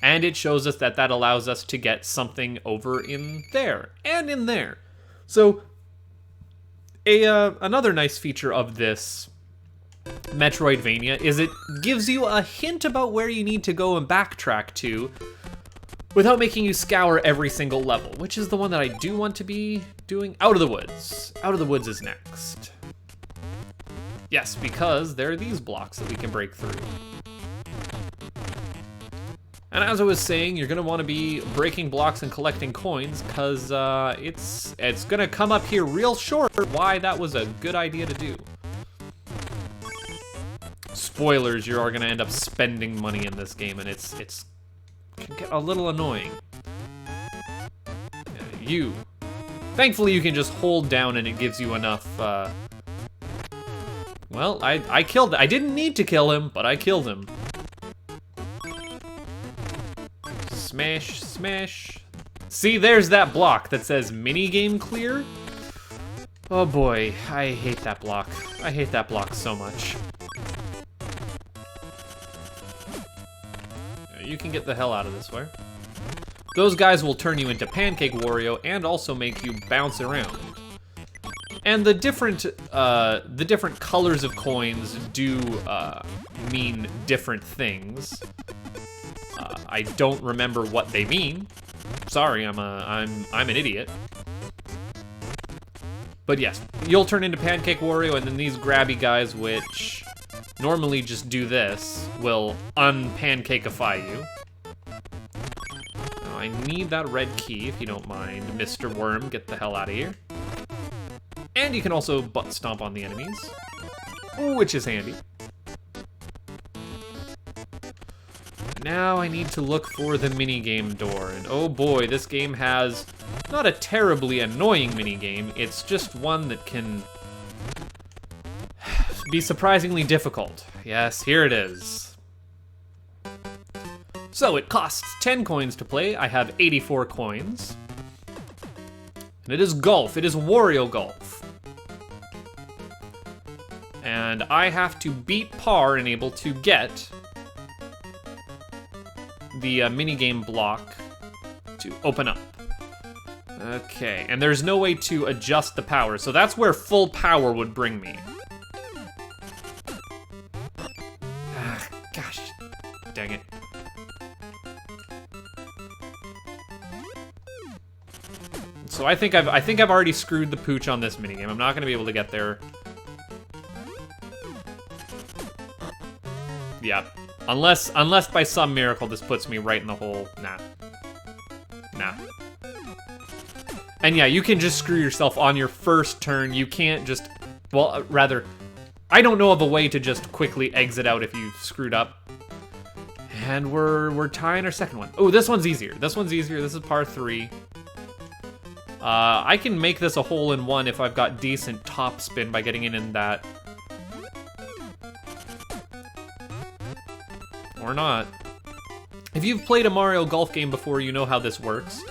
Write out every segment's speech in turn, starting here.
And it shows us that that allows us to get something over in there and in there. So another nice feature of this Metroidvania is it gives you a hint about where you need to go and backtrack to without making you scour every single level, which is the one that I do want to be doing. Out of the Woods. Out of the Woods is next. Yes, because there are these blocks that we can break through. And as I was saying, you're gonna want to be breaking blocks and collecting coins, because it's gonna come up here real short why that was a good idea to do. Spoilers, you are gonna end up spending money in this game, and it can get a little annoying. Thankfully you can just hold down and it gives you enough, well, I killed, I didn't need to kill him, but I killed him. Smash, smash. See, there's that block that says minigame clear. Oh boy, I hate that block. I hate that block so much. You can get the hell out of this way. Those guys will turn you into Pancake Wario and also make you bounce around. And the different colors of coins do mean different things. I don't remember what they mean. Sorry, I'm an idiot. But yes, you'll turn into Pancake Wario, and then these grabby guys, which normally just do this, will unpancakeify you. Now, I need that red key, if you don't mind, Mr. Worm. Get the hell out of here. And you can also butt stomp on the enemies, which is handy. Now I need to look for the minigame door, and oh boy, this game has not a terribly annoying minigame, it's just one that can be surprisingly difficult. Yes, here it is. So it costs 10 coins to play. I have 84 coins. And it is golf, it is Wario Golf. And I have to beat par and able to get the minigame block to open up. Okay, and there's no way to adjust the power, so that's where full power would bring me. Ah, gosh, dang it. So I think I've already screwed the pooch on this minigame. I'm not gonna be able to get there. Yeah. Unless by some miracle this puts me right in the hole. Nah. And yeah, you can just screw yourself on your first turn. You can't just, well, rather, I don't know of a way to just quickly exit out if you screwed up. And we're tying our second one. Oh, this one's easier. This is par 3. I can make this a hole in one if I've got decent top spin by getting in that. Or not. If you've played a Mario Golf game before, you know how this works.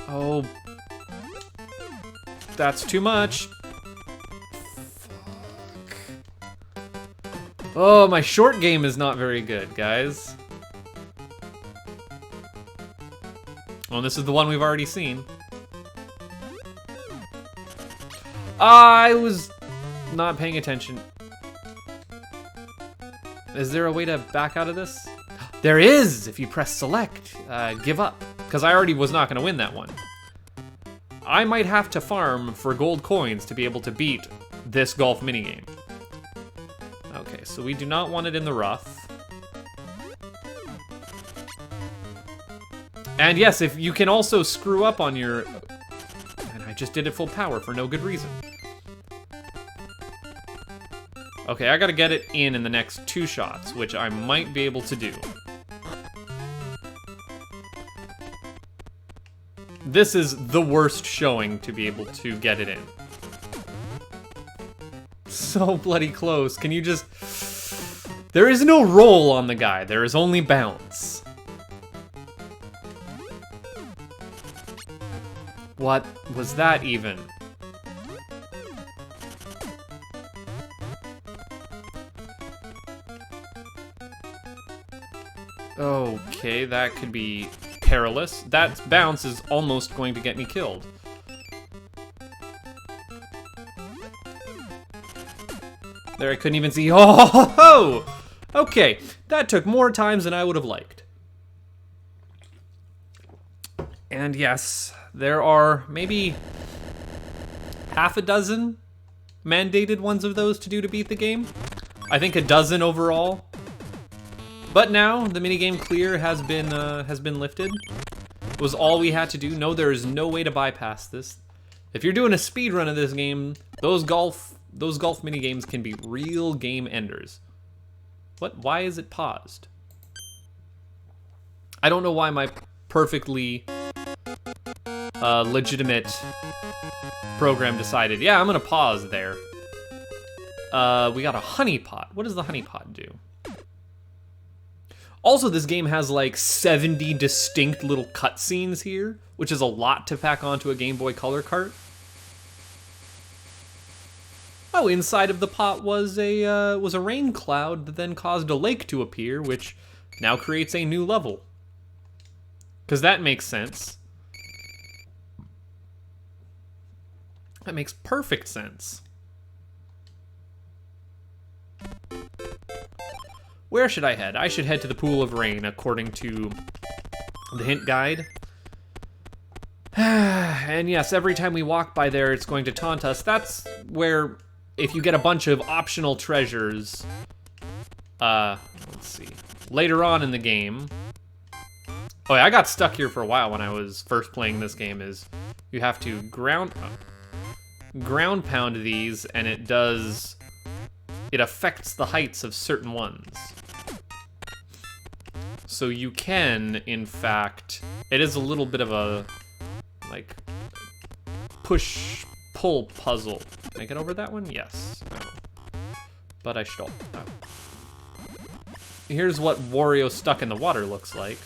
Oh. That's too much. Fuck. Oh, my short game is not very good, guys. Well, this is the one we've already seen. I was not paying attention. Is there a way to back out of this? There is! If you press select, give up. Because I already was not going to win that one. I might have to farm for gold coins to be able to beat this golf minigame. Okay, so we do not want it in the rough. And yes, if you can also screw up on your... And I just did it full power for no good reason. Okay, I gotta get it in the next 2 shots, which I might be able to do. This is the worst showing to be able to get it in. So bloody close. Can you just... There is no roll on the guy. There is only bounce. What was that even? Okay, that could be perilous. That bounce is almost going to get me killed. There, I couldn't even see. Oh, ho, ho! Okay, that took more times than I would have liked. And yes, there are maybe half a dozen mandated ones of those to do to beat the game. I think a dozen overall. But now the minigame clear has been lifted. It was all we had to do. No, there is no way to bypass this. If you're doing a speed run of this game, those golf minigames can be real game enders. What? Why is it paused? I don't know why my perfectly legitimate program decided, yeah, I'm gonna pause there. We got a honey pot. What does the honey pot do? Also, this game has like 70 distinct little cutscenes here, which is a lot to pack onto a Game Boy Color cart. Oh, inside of the pot was a rain cloud that then caused a lake to appear, which now creates a new level. Because that makes sense. That makes perfect sense. Where should I head? I should head to the Pool of Rain, according to the hint guide. And yes, every time we walk by there, it's going to taunt us. That's where, if you get a bunch of optional treasures, let's see, later on in the game. Oh yeah, I got stuck here for a while when I was first playing this game, is you have to ground pound these, and it affects the heights of certain ones. So you can, in fact, it is a little bit of a, like, push-pull puzzle. Can I get over that one? Yes. No. But I should. No. Here's what Wario stuck in the water looks like.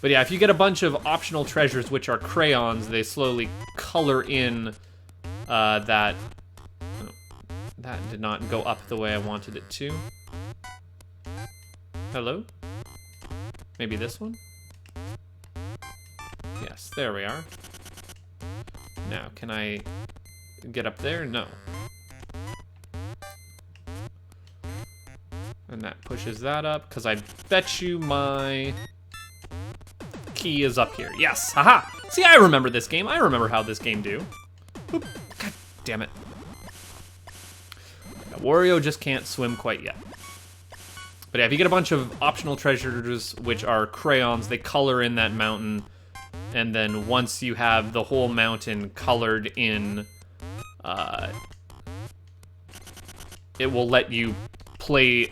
But yeah, if you get a bunch of optional treasures, which are crayons, they slowly color in that. Oh, that did not go up the way I wanted it to. Hello? Maybe this one? Yes, there we are. Now, can I get up there? No. And that pushes that up, because I bet you my key is up here. Yes, haha! See, I remember this game. I remember how this game do. Oop. God damn it. Now, Wario just can't swim quite yet. But yeah, if you get a bunch of optional treasures, which are crayons, they color in that mountain. And then once you have the whole mountain colored in, it will let you play,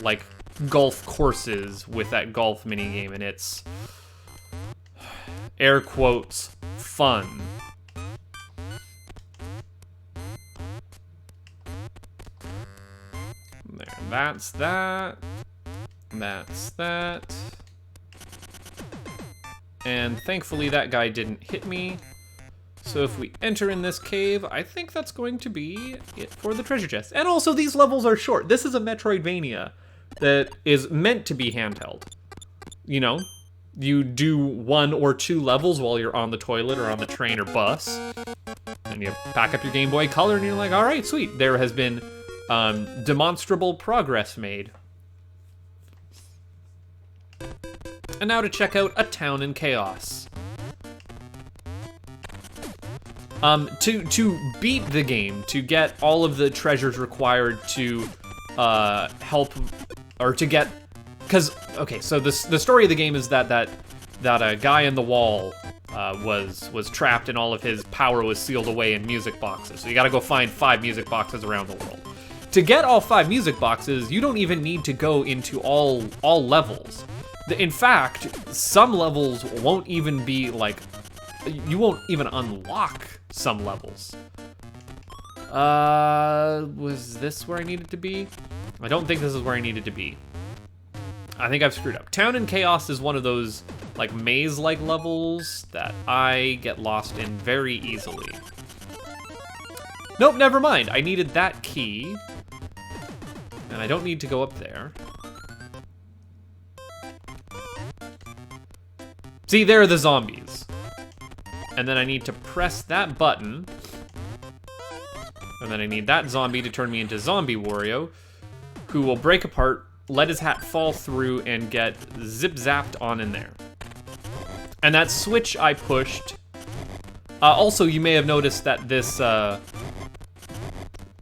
like, golf courses with that golf minigame, and it's, air quotes, fun. There, that's that. That's that. And thankfully that guy didn't hit me. So if we enter in this cave, I think that's going to be it for the treasure chest. And also these levels are short. This is a Metroidvania that is meant to be handheld. You know, you do 1 or 2 levels while you're on the toilet or on the train or bus. And you pack up your Game Boy Color and you're like, all right, sweet. There has been demonstrable progress made. And now to check out A Town in Chaos. To beat the game, to get all of the treasures required to help, or to get, because okay, so the story of the game is that a guy in the wall was trapped and all of his power was sealed away in music boxes. So you got to go find 5 music boxes around the world. To get all 5 music boxes, you don't even need to go into all levels. In fact, some levels won't even be like, you won't even unlock some levels. Was this where I needed to be? I don't think this is where I needed to be. I think I've screwed up. Town in Chaos is one of those like maze-like levels that I get lost in very easily. Nope, never mind. I needed that key. And I don't need to go up there. See, there are the zombies. And then I need to press that button. And then I need that zombie to turn me into Zombie Wario, who will break apart, let his hat fall through, and get zip-zapped on in there. And that switch I pushed. Also, you may have noticed that this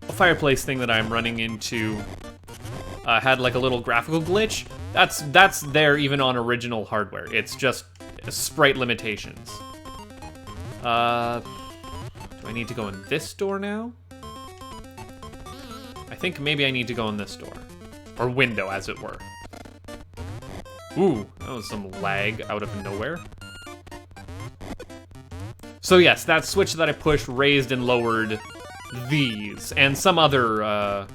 fireplace thing that I'm running into had like a little graphical glitch. That's there even on original hardware. It's just sprite limitations. Do I need to go in this door now? I think maybe I need to go in this door. Or window, as it were. Ooh, that was some lag out of nowhere. So yes, that switch that I pushed raised and lowered these, and some other,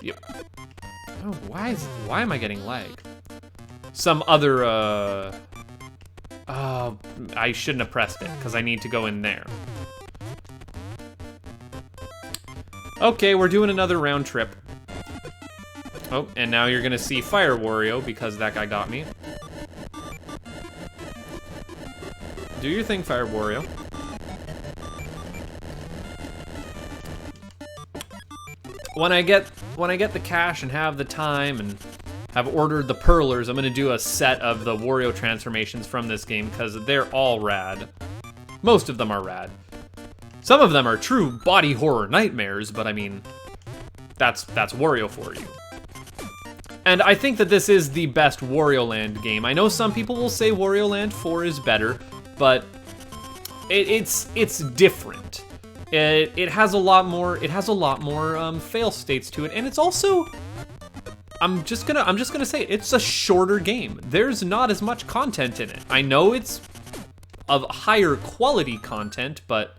Yep. Oh, why am I getting lag? Some other, Oh, I shouldn't have pressed it, because I need to go in there. Okay, we're doing another round trip. Oh, and now you're gonna see Fire Wario, because that guy got me. Do your thing, Fire Wario. When I get the cash and have the time and have ordered the Pearlers, I'm gonna do a set of the Wario transformations from this game because they're all rad. Most of them are rad. Some of them are true body horror nightmares, but I mean, that's Wario for you. And I think that this is the best Wario Land game. I know some people will say Wario Land 4 is better, but it's different. It has a lot more fail states to it, and it's also I'm just gonna say it's a shorter game. There's not as much content in it. I know it's of higher quality content, but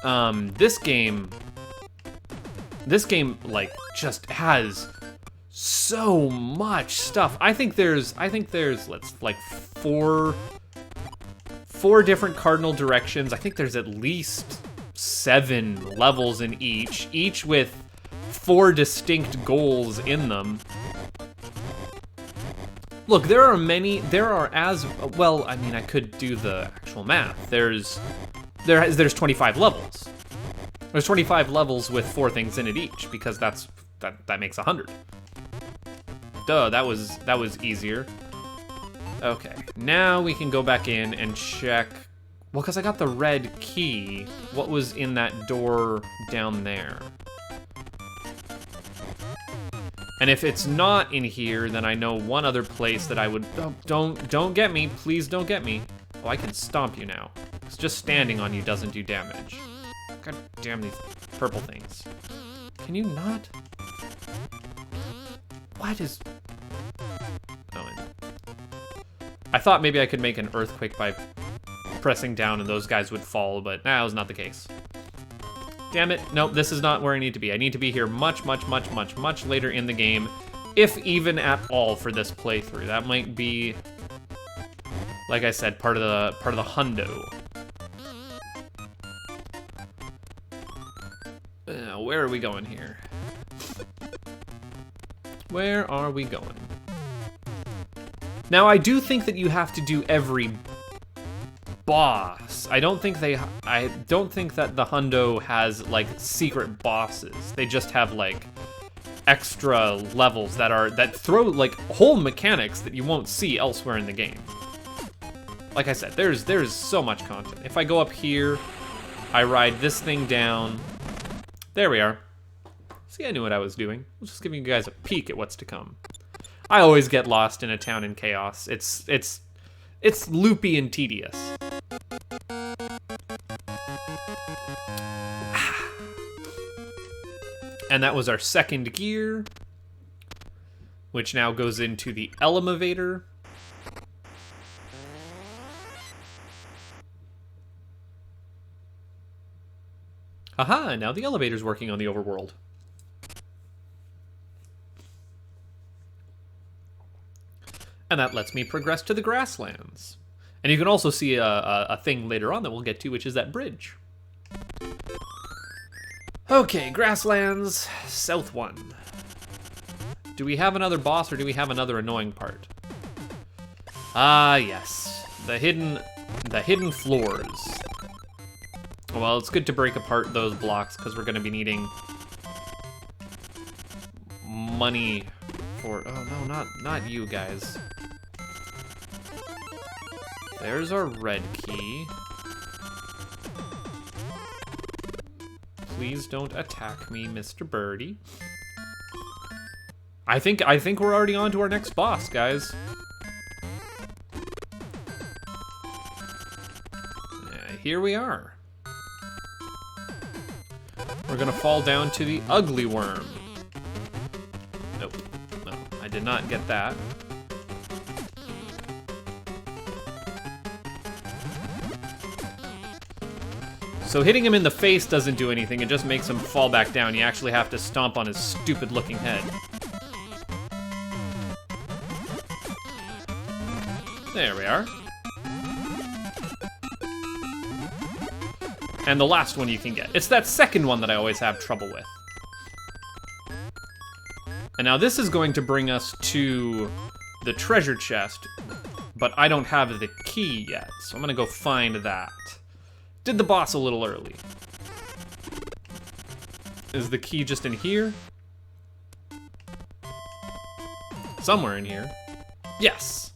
this game like just has so much stuff. I think there's like four different cardinal directions. I think there's at least 7 levels in each with 4 distinct goals in them. Look, there are as well, I mean, I could do the actual math. There's 25 levels. There's 25 levels with 4 things in it each, because that makes 100. Duh, that was easier. Okay, now we can go back in and check. Well, because I got the red key, what was in that door down there? And if it's not in here, then I know one other place that I would... Oh, don't get me, please don't get me. Oh, I can stomp you now. Because just standing on you doesn't do damage. God damn these purple things. Can you not? What is... Oh, I thought maybe I could make an earthquake by pressing down and those guys would fall, but that was not the case. Damn it. Nope, this is not where I need to be. I need to be here much later in the game, if even at all for this playthrough. That might be, like I said, part of the hundo. Where are we going here? Where are we going? Now, I do think that you have to do every boss. I don't think that the hundo has like secret bosses. They just have like extra levels that throw like whole mechanics that you won't see elsewhere in the game. Like I said, there's so much content. If I go up here, I ride this thing down. There we are. See, I knew what I was doing. I was just giving you guys a peek at what's to come. I always get lost in a town in chaos. It's loopy and tedious. And that was our second gear, which now goes into the elevator. Aha, now the elevator's working on the overworld. And that lets me progress to the Grasslands. And you can also see a thing later on that we'll get to, which is that bridge. Okay, Grasslands South 1. Do we have another boss or do we have another annoying part? Ah, yes. The hidden floors. Well, it's good to break apart those blocks because we're going to be needing money for... Oh, no, not you guys. There's our red key. Please don't attack me, Mr. Birdie. I think we're already on to our next boss, guys. Here we are. We're gonna fall down to the ugly worm. Nope. No, I did not get that. So hitting him in the face doesn't do anything, it just makes him fall back down. You actually have to stomp on his stupid looking head. There we are. And the last one you can get. It's that second one that I always have trouble with. And now this is going to bring us to the treasure chest, but I don't have the key yet, so I'm gonna go find that. Did the boss a little early. Is the key just in here? Somewhere in here. Yes!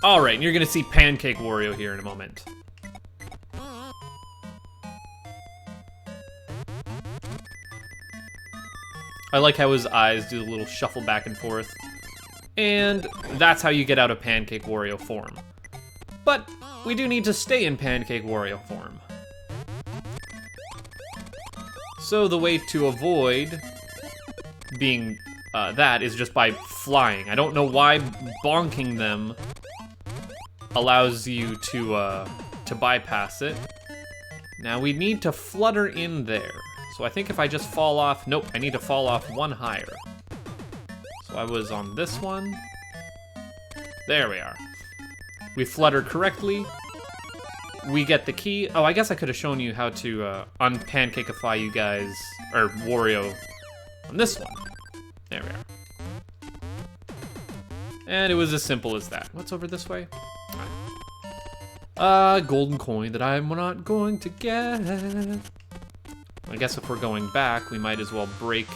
Alright, and you're gonna see Pancake Wario here in a moment. I like how his eyes do the little shuffle back and forth. And that's how you get out of Pancake Wario form. But we do need to stay in Pancake Wario form. So the way to avoid being that is just by flying. I don't know why bonking them allows you to bypass it. Now we need to flutter in there. So I think if I just fall off, nope, I need to fall off one higher. So I was on this one. There we are. We flutter correctly. We get the key. Oh, I guess I could have shown you how to unpancakeify you guys, or Wario, on this one. There we are. And it was as simple as that. What's over this way? Golden coin that I'm not going to get. I guess if we're going back, we might as well break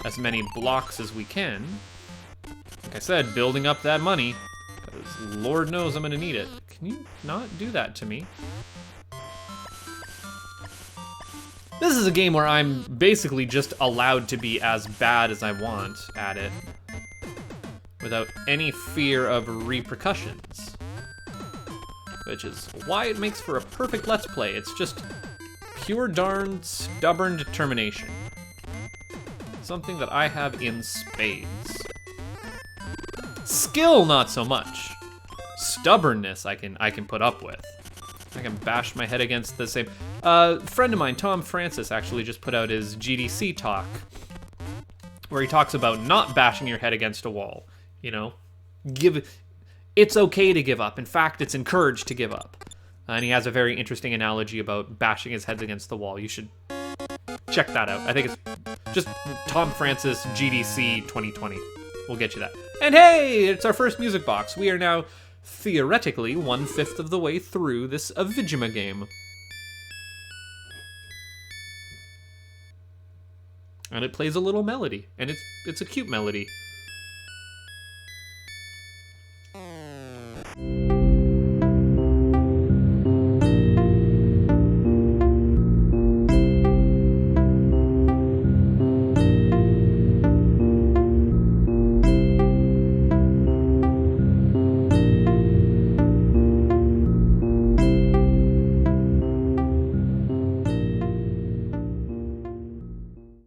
as many blocks as we can. Like I said, building up that money, because Lord knows I'm gonna need it. Can you not do that to me? This is a game where I'm basically just allowed to be as bad as I want at it, without any fear of repercussions. Which is why it makes for a perfect Let's Play. It's just pure darn stubborn determination. Something that I have in spades. Skill, not so much. Stubbornness, I can put up with. I can bash my head against the same. A friend of mine, Tom Francis, actually just put out his GDC talk, where he talks about not bashing your head against a wall. You know, it's okay to give up. In fact, it's encouraged to give up. And he has a very interesting analogy about bashing his head against the wall. You should check that out. I think it's just Tom Francis GDC 2020. We'll get you that. And hey, it's our first music box. We are now theoretically 1/5 of the way through this Avijima game. And it plays a little melody, and it's a cute melody.